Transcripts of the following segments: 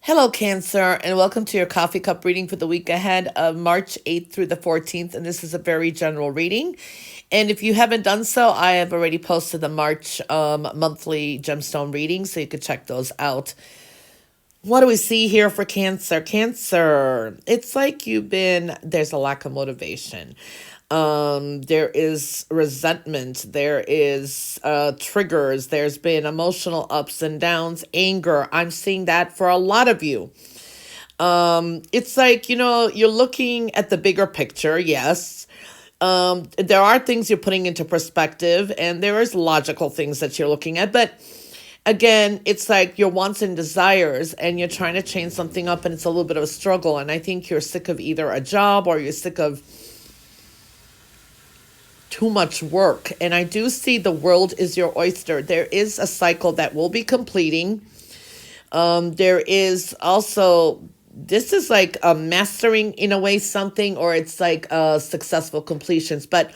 Hello, Cancer, and welcome to your coffee cup reading for the week ahead of March 8th through the 14th. And this is a very general reading. And if you haven't done so, I have already posted the March monthly gemstone readings, so you could check those out. What do we see here for Cancer? Cancer, it's like there's a lack of motivation. There is resentment, there is triggers, there's been emotional ups and downs, anger. I'm seeing that for a lot of you. It's like, you're looking at the bigger picture, yes. There are things you're putting into perspective, and there is logical things that you're looking at, but again, it's like your wants and desires, and you're trying to change something up, and it's a little bit of a struggle. And I think you're sick of either a job or you're sick of too much work. And I do see the world is your oyster. There is a cycle that will be completing. There is also, this is like a mastering in a way something, or it's like successful completions. But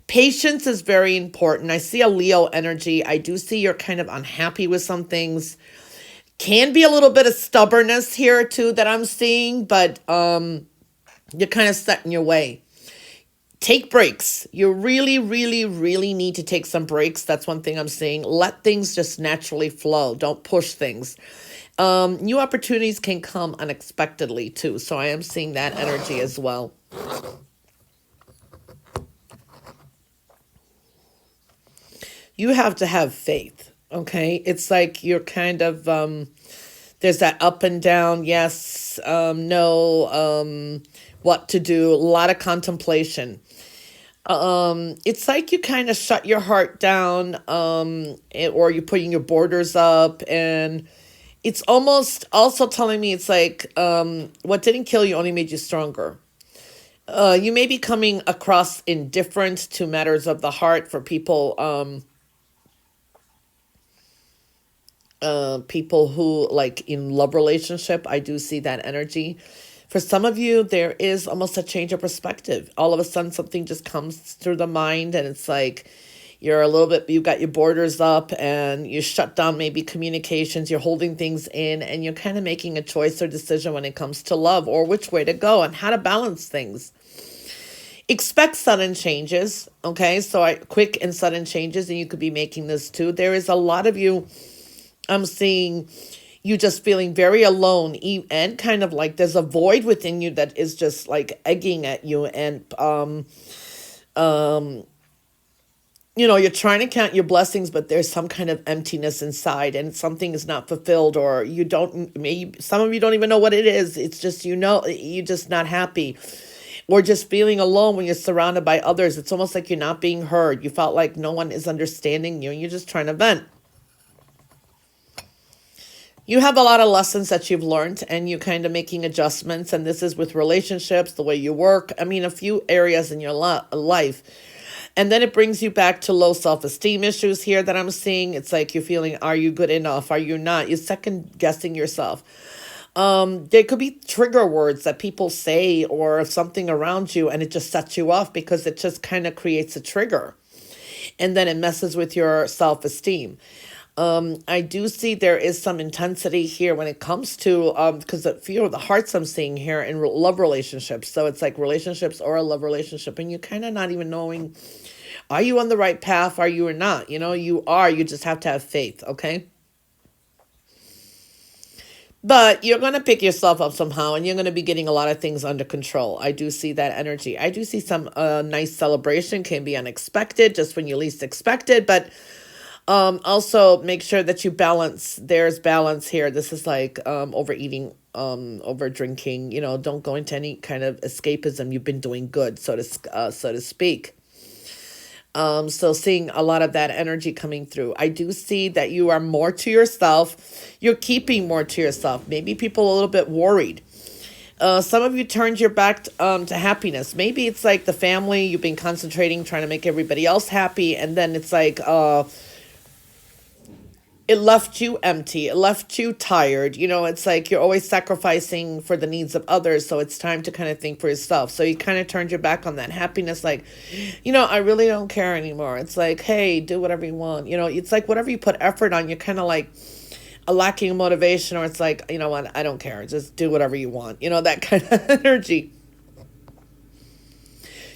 patience is very important. I see a Leo energy. I do see you're kind of unhappy with some things. Can be a little bit of stubbornness here too that I'm seeing, but you're kind of set in your way. Take breaks. You really, really, really need to take some breaks. That's one thing I'm seeing. Let things just naturally flow. Don't push things. New opportunities can come unexpectedly too. So I am seeing that energy as well. You have to have faith. Okay. It's like you're kind of, there's that up and down. Yes, no, what to do. A lot of contemplation. It's like you kind of shut your heart down, or you're putting your borders up, and it's almost also telling me it's like, what didn't kill you only made you stronger. You may be coming across indifferent to matters of the heart for people who like in love relationship. I do see that energy. For some of you, there is almost a change of perspective. All of a sudden, something just comes through the mind, and it's like you're a little bit, you got your borders up, and you shut down maybe communications, you're holding things in, and you're kind of making a choice or decision when it comes to love or which way to go and how to balance things. Expect sudden changes, okay? So quick and sudden changes, and you could be making this too. There is a lot of you, I'm seeing you just feeling very alone, and kind of like there's a void within you that is just like egging at you, and um you're trying to count your blessings, but there's some kind of emptiness inside, and something is not fulfilled, or you don't, maybe some of you don't even know what it is. It's just, you're just not happy, or just feeling alone when you're surrounded by others. It's almost like you're not being heard. You felt like no one is understanding you, and you're just trying to vent. You have a lot of lessons that you've learned, and you're kind of making adjustments. And this is with relationships, the way you work. I mean, a few areas in your life. And then it brings you back to low self-esteem issues here that I'm seeing. It's like you're feeling, are you good enough? Are you not? You're second guessing yourself. There could be trigger words that people say or something around you, and it just sets you off because it just kind of creates a trigger. And then it messes with your self-esteem. I do see there is some intensity here when it comes to, because a few of the hearts I'm seeing here in love relationships. So it's like relationships or a love relationship, and you're kind of not even knowing, are you on the right path? Are you or not? You are, you just have to have faith. Okay. But you're going to pick yourself up somehow, and you're going to be getting a lot of things under control. I do see that energy. I do see some nice celebration can be unexpected, just when you least expect it, but also make sure that you balance. There's balance here. This is like overeating, over drinking. Don't go into any kind of escapism. You've been doing good, so to speak. So seeing a lot of that energy coming through. I do see that you are more to yourself. You're keeping more to yourself. Maybe people a little bit worried. Some of you turned your back to happiness. Maybe it's like the family. You've been concentrating, trying to make everybody else happy, and then it's like it left you empty. It left you tired. It's like you're always sacrificing for the needs of others. So it's time to kind of think for yourself. So you kind of turned your back on that happiness. Like, I really don't care anymore. It's like, hey, do whatever you want. It's like whatever you put effort on, you're kind of like, a lacking motivation, or it's like, you know what, I don't care, just do whatever you want, that kind of energy.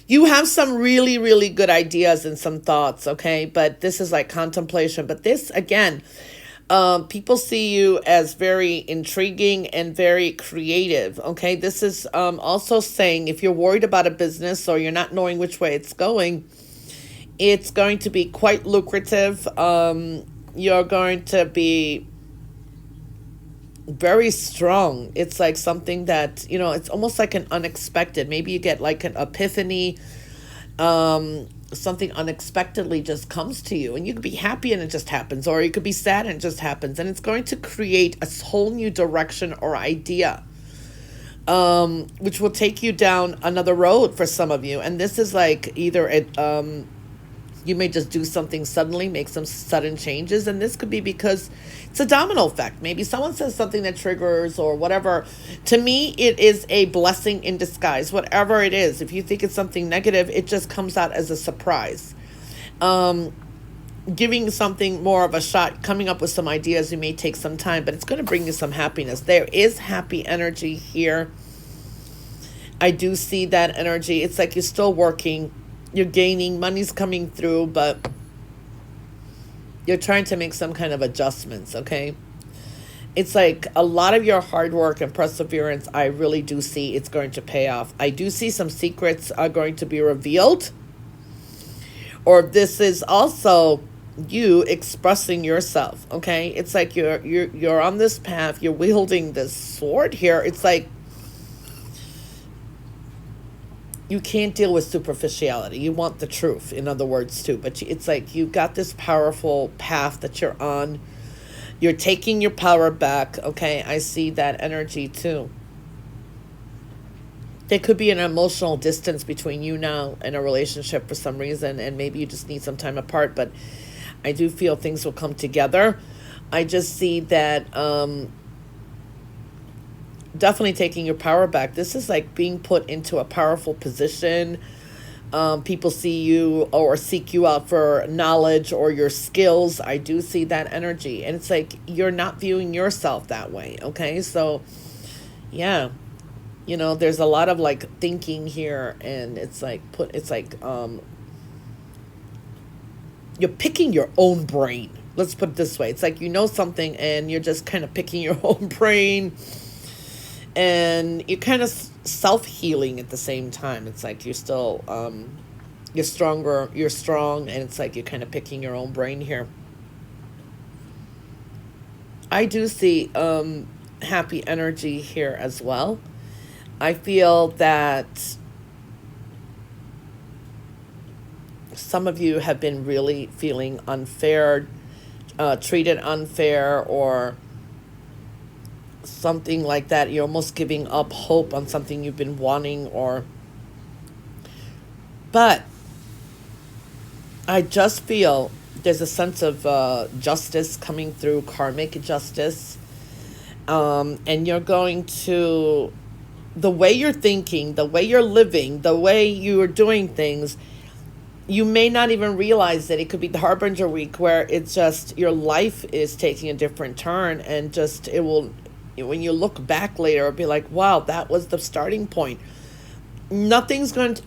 You have some really, really good ideas and some thoughts, okay? But this is like contemplation. But this, again, people see you as very intriguing and very creative, okay? This is also saying if you're worried about a business or you're not knowing which way it's going to be quite lucrative. You're going to be very strong. It's like something that, it's almost like an unexpected. Maybe you get like an epiphany. Something unexpectedly just comes to you, and you could be happy and it just happens, or you could be sad and it just happens, and it's going to create a whole new direction or idea, which will take you down another road for some of you. And this is like either you may just do something suddenly, make some sudden changes. And this could be because it's a domino effect. Maybe someone says something that triggers or whatever. To me, it is a blessing in disguise, whatever it is. If you think it's something negative, it just comes out as a surprise. Giving something more of a shot, coming up with some ideas, you may take some time, but it's going to bring you some happiness. There is happy energy here. I do see that energy. It's like you're still working. You're gaining, money's coming through, but you're trying to make some kind of adjustments, okay? It's like a lot of your hard work and perseverance, I really do see it's going to pay off. I do see some secrets are going to be revealed. Or this is also you expressing yourself, okay? It's like you're on this path, you're wielding this sword here. It's like you can't deal with superficiality. You want the truth, in other words, too. But it's like you've got this powerful path that you're on. You're taking your power back, okay? I see that energy, too. There could be an emotional distance between you now and a relationship for some reason, and maybe you just need some time apart. But I do feel things will come together. I just see that definitely taking your power back. This is like being put into a powerful position. People see you or seek you out for knowledge or your skills. I do see that energy. And it's like you're not viewing yourself that way, okay? So, yeah. There's a lot of like thinking here, and it's like you're picking your own brain. Let's put it this way. It's like something and you're just kind of picking your own brain. And you're kind of self-healing at the same time. It's like you're still, you're stronger, you're strong, and it's like you're kind of picking your own brain here. I do see happy energy here as well. I feel that some of you have been really feeling unfair, treated unfair, or something like that. You're almost giving up hope on something you've been wanting, but I just feel there's a sense of justice coming through, karmic justice. And you're going to, the way you're thinking, the way you're living, the way you're doing things, you may not even realize that it could be the Harbinger week where it's just your life is taking a different turn, and just it will, when you look back later, it'll be like, wow, that was the starting point. Nothing's going to,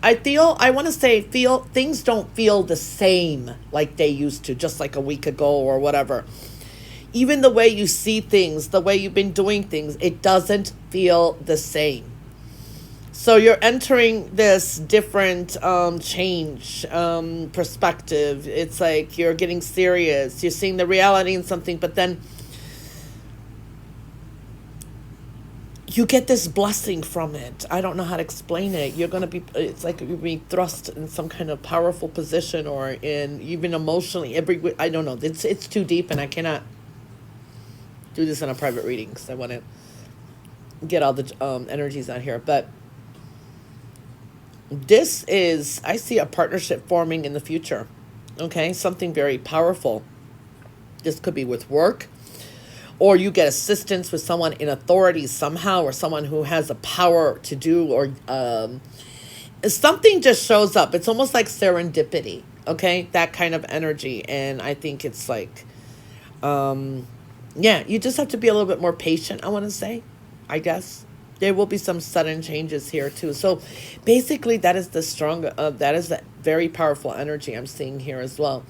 feel things don't feel the same like they used to, just like a week ago or whatever. Even the way you see things, the way you've been doing things, it doesn't feel the same. So you're entering this different change, perspective. It's like you're getting serious. You're seeing the reality in something, but then you get this blessing from it. I don't know how to explain it. It's like you're being thrust in some kind of powerful position, or in even emotionally. I don't know. It's too deep, and I cannot do this in a private reading because I want to get all the energies out here. But I see a partnership forming in the future. Okay, something very powerful. This could be with work, or you get assistance with someone in authority somehow, or someone who has the power to do, or something just shows up. It's almost like serendipity, okay? That kind of energy. And I think it's like Yeah, you just have to be a little bit more patient, I want to say, I guess. There will be some sudden changes here too. So basically that is the strong that is the very powerful energy I'm seeing here as well.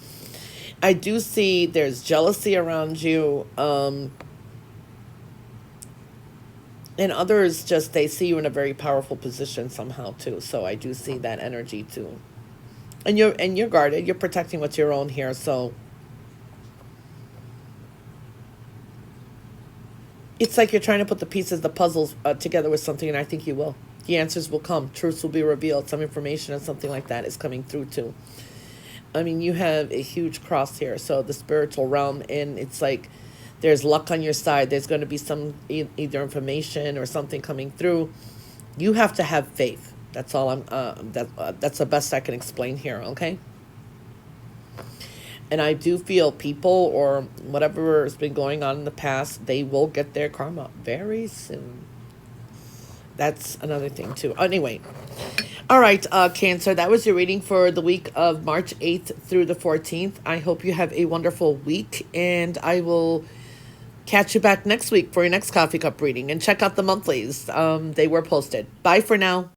I do see there's jealousy around you, and others just they see you in a very powerful position somehow too. So I do see that energy too. And you're guarded. You're protecting what's your own here. So it's like you're trying to put the pieces, the puzzles together with something, and I think you will. The answers will come. Truths will be revealed. Some information and something like that is coming through too. I mean, you have a huge cross here, so the spiritual realm, and it's like there's luck on your side. There's going to be some either information or something coming through. You have to have faith. That's all I'm. That's the best I can explain here. Okay. And I do feel people or whatever has been going on in the past, they will get their karma very soon. That's another thing too. Anyway, all right, Cancer, that was your reading for the week of March 8th through the 14th. I hope you have a wonderful week, and I will catch you back next week for your next coffee cup reading. And check out the monthlies, they were posted. Bye for now.